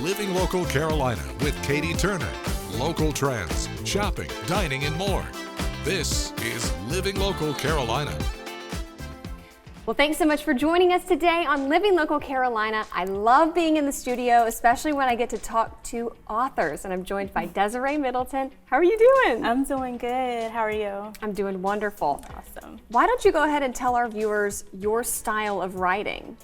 Living Local Carolina with Katie Turner. Local trends, shopping, dining, and more. This is Living Local Carolina. Well, thanks so much for joining us today on Living Local Carolina. I love being in the studio, especially when I get to talk to authors. And I'm joined by Desiree Middleton. How are you doing? I'm doing good. How are you? I'm doing wonderful. Awesome. Why don't you go ahead and tell our viewers your style of writing?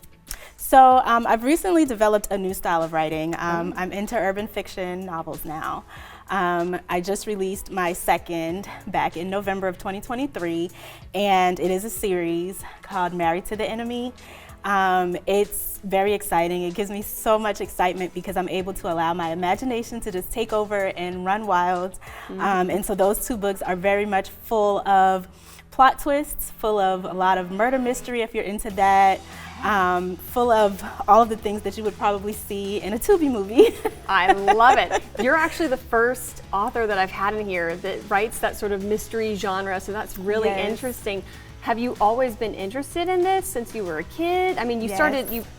So I've recently developed a new style of writing. I'm into urban fiction novels now. I just released my second back in November of 2023, and it is a series called Married to the Enemy. It's very exciting. It gives me so much excitement because I'm able to allow my imagination to just take over and run wild. And so those two books are very much full of plot twists, full of a lot of murder mystery if you're into that. Full of all of the things that you would probably see in a Tubi movie. I love it. You're actually the first author that I've had in here that writes that sort of mystery genre, so that's really interesting. Have you always been interested in this since you were a kid? I mean, you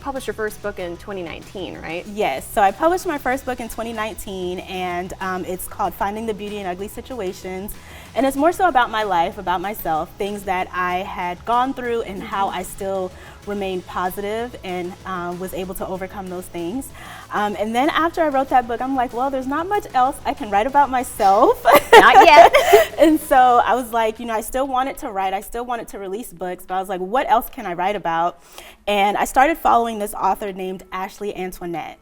published your first book in 2019, right? Yes, so I published my first book in 2019, and it's called Finding the Beauty in Ugly Situations. And it's more so about my life, about myself, things that I had gone through and how I still remained positive and was able to overcome those things. And then after I wrote that book, I'm like, well, there's not much else I can write about myself. Not yet. And so I was like, I still wanted to write, I still wanted to release books, but I was like, what else can I write about? And I started following this author named Ashley Antoinette.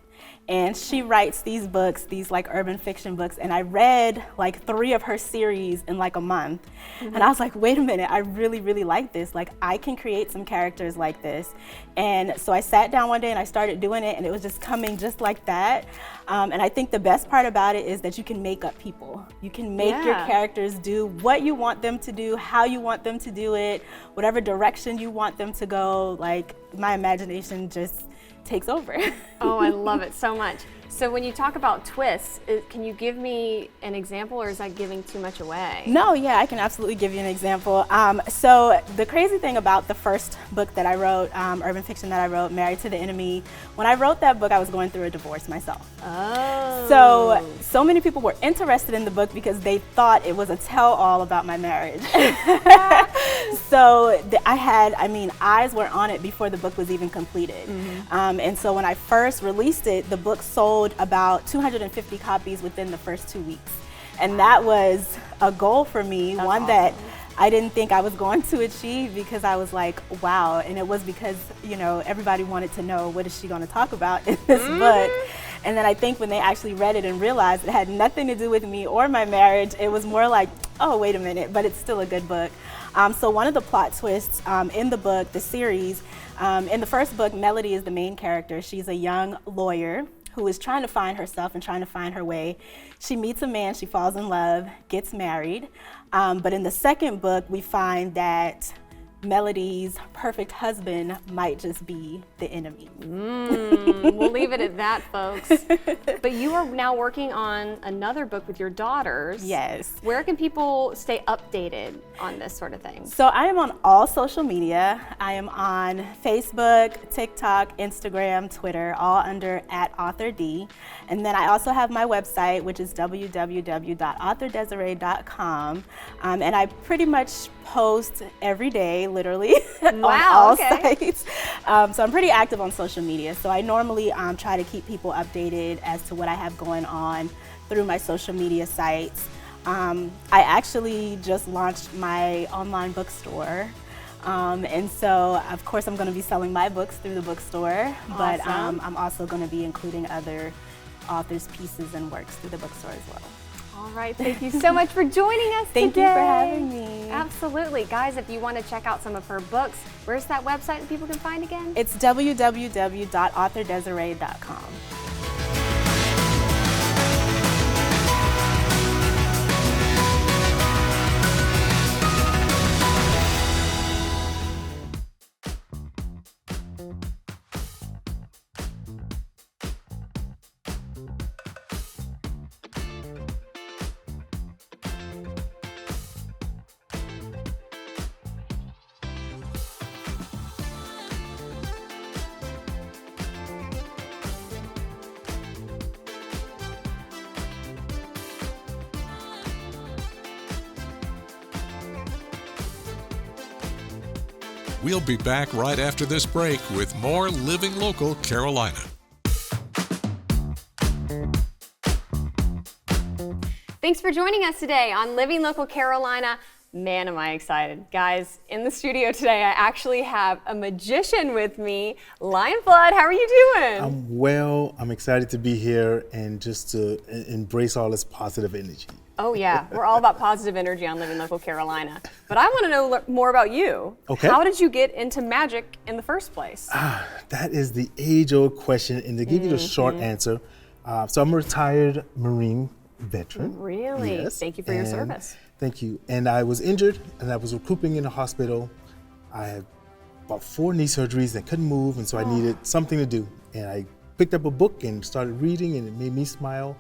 And she writes these books, these like urban fiction books, and I read like 3 of her series in like a month. And I was like, wait a minute, I really, really like this. Like, I can create some characters like this. And so I sat down one day and I started doing it, and it was just coming just like that. And I think the best part about it is that you can make up people. You can make your characters do what you want them to do, how you want them to do it, whatever direction you want them to go. Like, my imagination just takes over. Oh, I love it so much. So when you talk about twists, can you give me an example, or is that giving too much away? No, yeah, I can absolutely give you an example. So the crazy thing about the first book that I wrote, urban fiction that I wrote, Married to the Enemy, when I wrote that book, I was going through a divorce myself. Oh. So many people were interested in the book because they thought it was a tell-all about my marriage. So eyes were on it before the book was even completed. And so when I first released it, the book sold about 250 copies within the first 2 weeks. And that was a goal for me, one awesome. That I didn't think I was going to achieve, because I was like, wow. And it was because, everybody wanted to know, what is she going to talk about in this book? And then I think when they actually read it and realized it had nothing to do with me or my marriage, it was more like, oh, wait a minute, but it's still a good book. So one of the plot twists in the book, the series, in the first book, Melody is the main character. She's a young lawyer who is trying to find herself and trying to find her way. She meets a man, she falls in love, gets married. But in the second book, we find that Melody's perfect husband might just be the enemy. We'll leave it at that, folks. But you are now working on another book with your daughters. Yes. Where can people stay updated on this sort of thing? So I am on all social media. I am on Facebook, TikTok, Instagram, Twitter, all under @AuthorD. And then I also have my website, which is www.authordesiree.com. And I pretty much post every day, literally, on all sites. So I'm pretty active on social media. So I normally try to keep people updated as to what I have going on through my social media sites. I actually just launched my online bookstore. And so, of course, I'm going to be selling my books through the bookstore, but I'm also going to be including other authors' pieces and works through the bookstore as well. All right, thank you so much for joining us Thank today. you for having me. Absolutely. Guys, if you want to check out some of her books, where's that website that people can find again? It's www.authordesiree.com. We'll be back right after this break with more Living Local Carolina. Thanks for joining us today on Living Local Carolina. Man, am I excited. Guys, in the studio today, I actually have a magician with me, Lion Flood. How are you doing? I'm well. I'm excited to be here and just to embrace all this positive energy. Oh yeah, we're all about positive energy on Living Local Carolina. But I want to know more about you. Okay. How did you get into magic in the first place? That is the age-old question, and to give you the short answer, so I'm a retired Marine veteran. Really? Yes. Thank you for your service. Thank you. And I was injured, and I was recouping in the hospital. I had about 4 knee surgeries and couldn't move, and so I needed something to do. And I picked up a book and started reading, and it made me smile.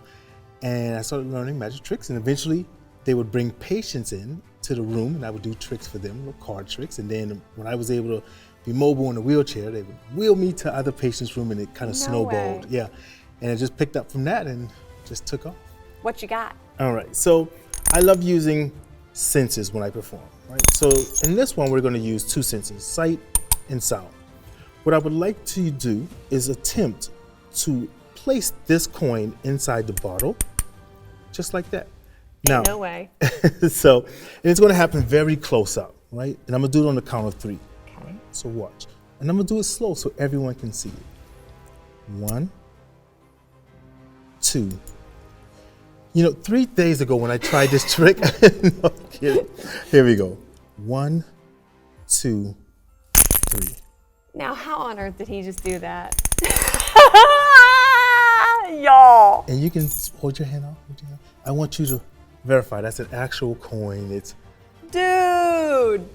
And I started learning magic tricks, and eventually they would bring patients in to the room, and I would do tricks for them, little card tricks. And then when I was able to be mobile in a wheelchair, they would wheel me to other patients' room, and it kind of snowballed. way. Yeah, and it just picked up from that and just took off. What you got? All right, so I love using senses when I perform, right? So in this one, we're going to use 2 senses, sight and sound. What I would like to do is attempt to place this coin inside the bottle, just like that. Now, No way. so, and it's going to happen very close up, right? And I'm going to do it on the count of 3. Okay. Right? So watch. And I'm going to do it slow so everyone can see it. 1, 2. You know, 3 days ago when I tried this trick, no I'm kidding. Here we go. 1, 2, 3. Now, how on earth did he just do that? Y'all. And you can hold your hand out. I want you to verify that's an actual coin. It's Dude.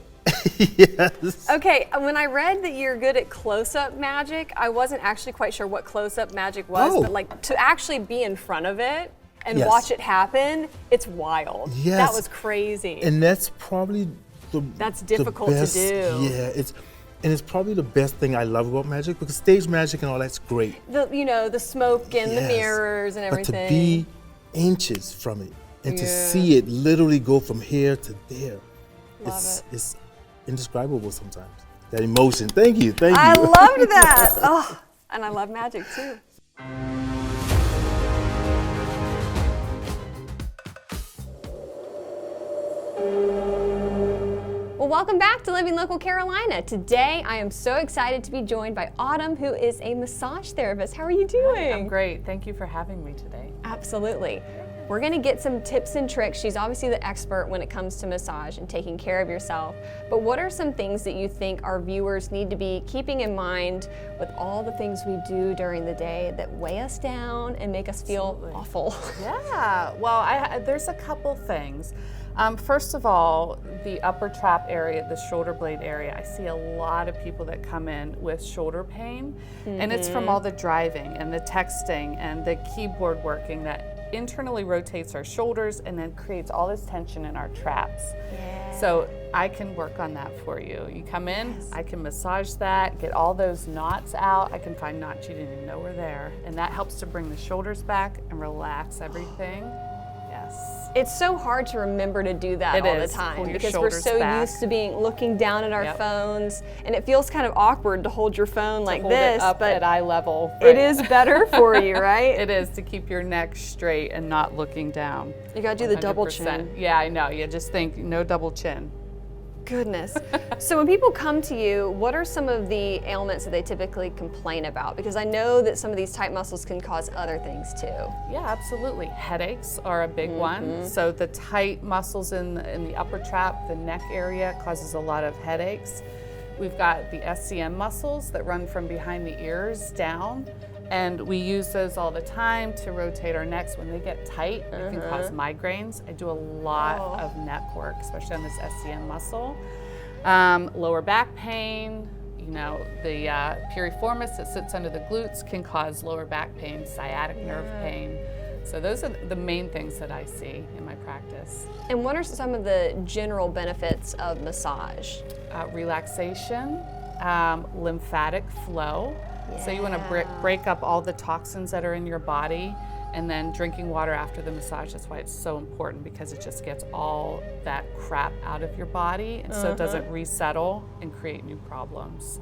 yes. Okay, when I read that you're good at close-up magic, I wasn't actually quite sure what close-up magic was, Oh. but like to actually be in front of it and Yes. watch it happen, it's wild. Yes. That was crazy. And that's probably That's the difficult to best, do. Yeah, it's probably the best thing I love about magic, because stage magic and all that's great. The smoke and the Yes. mirrors and everything. But to be inches from it and to Yeah. see it literally go from here to there, Love it's indescribable sometimes. That emotion. Thank you. Thank you. I loved that. Oh, and I love magic too. Well, welcome back to Living Local Carolina. Today, I am so excited to be joined by Autumn, who is a massage therapist. How are you doing? I'm great. Thank you for having me today. Absolutely. We're gonna get some tips and tricks. She's obviously the expert when it comes to massage and taking care of yourself. But what are some things that you think our viewers need to be keeping in mind with all the things we do during the day that weigh us down and make us feel awful? Yeah, well, there's a couple things. First of all, the upper trap area, the shoulder blade area, I see a lot of people that come in with shoulder pain, and it's from all the driving and the texting and the keyboard working that internally rotates our shoulders and then creates all this tension in our traps. So I can work on that for you. You come in, I can massage that, get all those knots out. I can find knots you didn't even know were there, and that helps to bring the shoulders back and relax everything. Yes. It's so hard to remember to do that It all is. the time Pull your because we're shoulders so back. used to looking down at our Yep. phones, and it feels kind of awkward to hold your phone like Hold this, it up but at eye level. it is better for you, right? It is to keep your neck straight and not looking down. You gotta do the double 100%. chin. Yeah, I know. You just think no double chin. Goodness. So when people come to you, what are some of the ailments that they typically complain about? Because I know that some of these tight muscles can cause other things too. Yeah, absolutely. Headaches are a big one. So the tight muscles in the upper trap, the neck area, causes a lot of headaches. We've got the SCM muscles that run from behind the ears down, and we use those all the time to rotate our necks. When they get tight, it can cause migraines. I do a lot of neck work, especially on this SCM muscle. Lower back pain, you know, the piriformis that sits under the glutes can cause lower back pain, sciatic nerve pain. So those are the main things that I see in my practice. And what are some of the general benefits of massage? Relaxation, lymphatic flow. So you want to break up all the toxins that are in your body And then drinking water after the massage, that's why it's so important, because it just gets all that crap out of your body, and so it doesn't resettle and create new problems.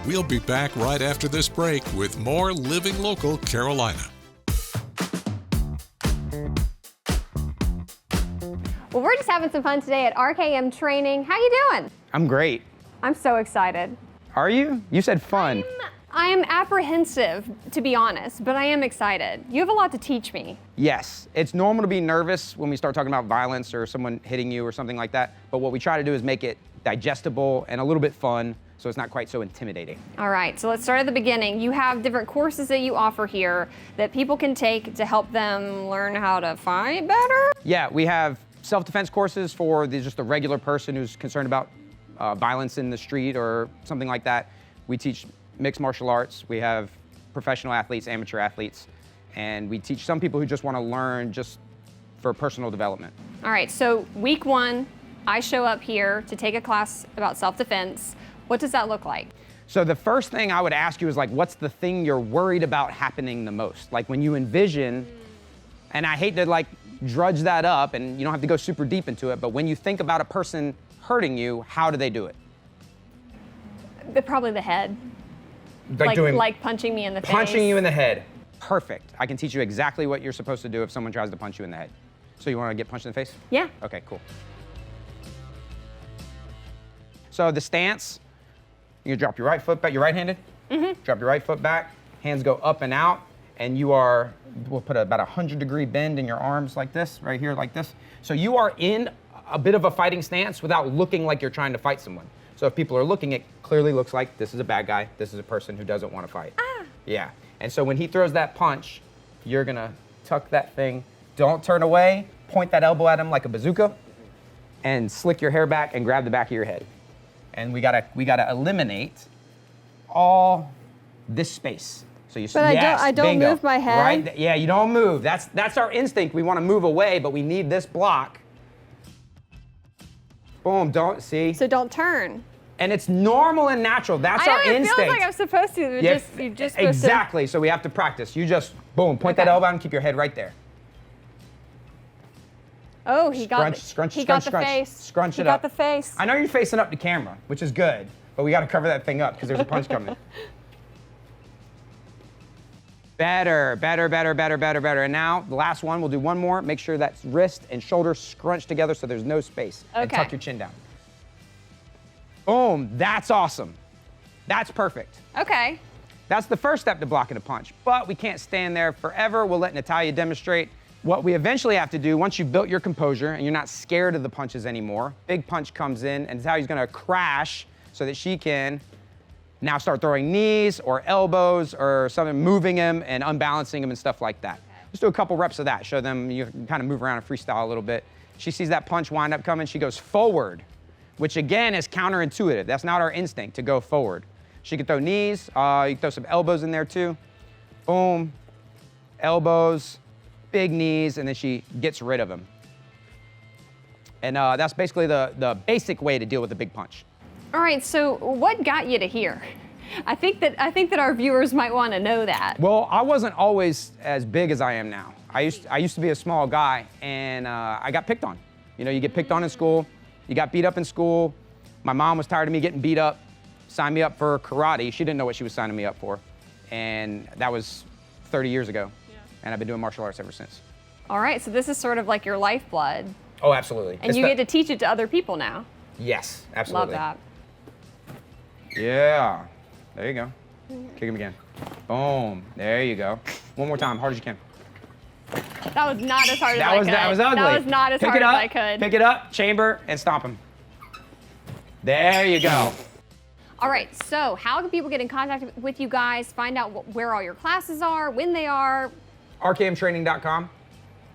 We'll be back right after this break with more Living Local Carolina. Well, we're just having some fun today at RKM Training. How you doing? I'm great. I'm so excited. Are you? You said fun. I am apprehensive, to be honest, but I am excited. You have a lot to teach me. Yes, it's normal to be nervous when we start talking about violence or someone hitting you or something like that, but what we try to do is make it digestible and a little bit fun, so it's not quite so intimidating. All right, so let's start at the beginning. You have different courses that you offer here that people can take to help them learn how to fight better? Yeah, we have self-defense courses for just the regular person who's concerned about violence in the street or something like that. We teach mixed martial arts. We have professional athletes, amateur athletes, and we teach some people who just want to learn just for personal development. All right, so week one, I show up here to take a class about self-defense. What does that look like? So the first thing I would ask you is like, what's the thing you're worried about happening the most? Like when you envision, and I hate to like drudge that up, and you don't have to go super deep into it, but when you think about a person hurting you, how do they do it? Probably the head. Like punching me in the face. Punching you in the head. Perfect. I can teach you exactly what you're supposed to do if someone tries to punch you in the head. So you want to get punched in the face? Yeah. Okay, cool. So the stance, you drop your right foot back. You're right-handed? Mm-hmm. Drop your right foot back. Hands go up and out, and you are, we'll put about 100-degree bend in your arms like this, right here like this. So you are in a bit of a fighting stance without looking like you're trying to fight someone. So if people are looking, it clearly looks like this is a bad guy. This is a person who doesn't want to fight. Ah. Yeah. And so when he throws that punch, you're gonna tuck that thing. Don't turn away. Point that elbow at him like a bazooka, and slick your hair back and grab the back of your head. And we gotta eliminate all this space. So you. But yes, I don't bingo. move my head. Right? Yeah, you don't move. That's our instinct. We want to move away, but we need this block. Boom. Don't see. So don't turn. And it's normal and natural. That's our instinct. It feels like I'm supposed to. You're just supposed to. Exactly. So we have to practice. You just boom, point that elbow out and keep your head right there. Oh, he got the scrunch, face. Scrunch it up. He got the face. I know you're facing up to camera, which is good, but we got to cover that thing up because there's a punch coming. Better. And now the last one, we'll do one more. Make sure that wrist and shoulder scrunch together so there's no space. Okay. And tuck your chin down. Boom, that's awesome. That's perfect. Okay. That's the first step to blocking a punch, but we can't stand there forever. We'll let Natalia demonstrate what we eventually have to do once you've built your composure and you're not scared of the punches anymore. Big punch comes in, and Natalia's gonna crash so that she can now start throwing knees or elbows or something, moving him and unbalancing him and stuff like that. Just do a couple reps of that. Show them you can kind of move around and freestyle a little bit. She sees that punch wind up coming, she goes forward, which again is counterintuitive. That's not our instinct to go forward. She can throw knees, you can throw some elbows in there too. Boom, elbows, big knees, and then she gets rid of him. And that's basically the basic way to deal with a big punch. All right, so what got you to here? I think that our viewers might want to know that. Well, I wasn't always as big as I am now. I used to be a small guy, and I got picked on. You know, you get picked on in school, you got beat up in school. My mom was tired of me getting beat up, signed me up for karate. She didn't know what she was signing me up for, and that was 30 years ago. And I've been doing martial arts ever since. All right, so this is sort of like your lifeblood. Oh, absolutely. And you get to teach it to other people now. Yes, absolutely. Love that. Yeah, there you go. Kick him again. Boom, there you go. One more time, hard as you can. That was not as hard as I could. That was ugly. That was not as hard as I could. Pick it up, chamber, and stomp him. There you go. All right, so how can people get in contact with you guys, find out where all your classes are, when they are? RKMtraining.com.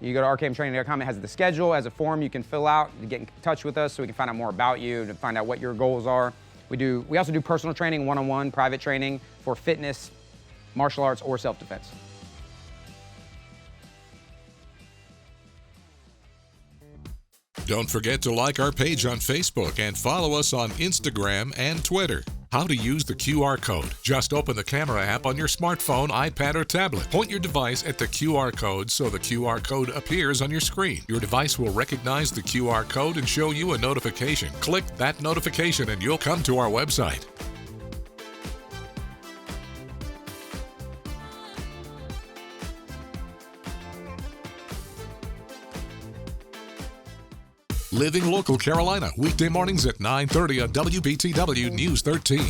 You go to rkmtraining.com, it has the schedule, has a form you can fill out to get in touch with us so we can find out more about you, to find out what your goals are. We also do personal training, one-on-one, private training for fitness, martial arts, or self-defense. Don't forget to like our page on Facebook and follow us on Instagram and Twitter. How to use the QR code. Just open the camera app on your smartphone, iPad, or tablet. Point your device at the QR code so the QR code appears on your screen. Your device will recognize the QR code and show you a notification. Click that notification and you'll come to our website. Living Local Carolina, weekday mornings at 9:30 on WBTW News 13.